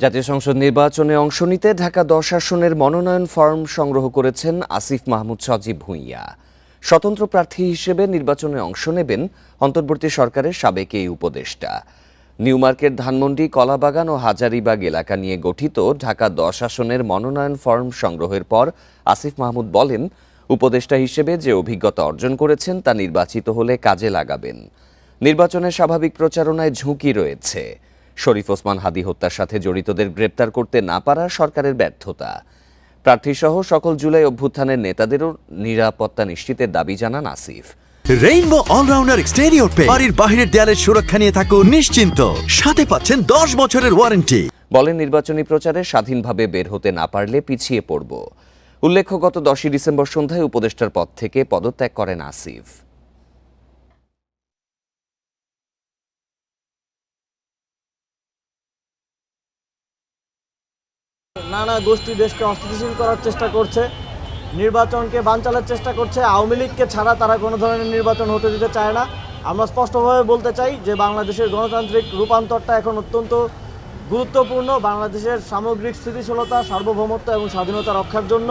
জাতীয় সংসদ নির্বাচনে অংশ নিতে ঢাকা ১০ আসনের মনোনয়ন ফর্ম সংগ্রহ করেছেন আসিফ মাহমুদ সজীব ভুঁইয়া। স্বতন্ত্র প্রার্থী হিসেবে নির্বাচনে অংশ নেবেন অন্তর্বর্তী সরকারের সাবেক এই উপদেষ্টা। নিউ মার্কেট, ধানমন্ডি, কলাবাগান ও হাজারীবাগ এলাকা নিয়ে গঠিত ঢাকা ১০ আসনের মনোনয়ন ফর্ম সংগ্রহের পর আসিফ মাহমুদ বলেন, উপদেষ্টা হিসেবে যে অভিজ্ঞতা অর্জন করেছেন তা নির্বাচিত হলে কাজে লাগাবেন। নির্বাচনের স্বাভাবিক প্রচারণায় ঝুঁকি রয়েছে। শরীফ ওসমান হাদী হত্যার সাথে জড়িতদের গ্রেপ্তার করতে না পারা সরকারের ব্যর্থতা। প্রার্থীসহ সকল জুলাই অভ্যুত্থানের নেতাদেরও নিরাপত্তা নিশ্চিতের দাবি জানান আসিফ। রেইনবো অলরাউন্ডার এক্সটেরিয়র পে বাড়ির বাহিরের দেয়ালের সুরক্ষা নিয়ে থাকুন নিশ্চিন্ত, সাথে পাচ্ছেন 10 বছরের ওয়ারেন্টি। বলেন, নির্বাচনী প্রচারে স্বাধীনভাবে বের হতে না পারলে পিছিয়ে পড়ব। উল্লেখ্য, গত 10ই ডিসেম্বর সন্ধ্যায় উপদেষ্টার পদ থেকে পদত্যাগ করেন আসিফ। নানা গোষ্ঠী দেশকে অস্থিতিশীল করার চেষ্টা করছে, নির্বাচনকে বানচালের চেষ্টা করছে। আওয়ামী লীগকে ছাড়া তারা কোনো ধরনের নির্বাচন হতে দিতে চায় না। আমরা স্পষ্টভাবে বলতে চাই যে বাংলাদেশের গণতান্ত্রিক রূপান্তরটা এখন অত্যন্ত গুরুত্বপূর্ণ বাংলাদেশের সামগ্রিক স্থিতিশীলতা, সার্বভৌমত্ব এবং স্বাধীনতা রক্ষার জন্য।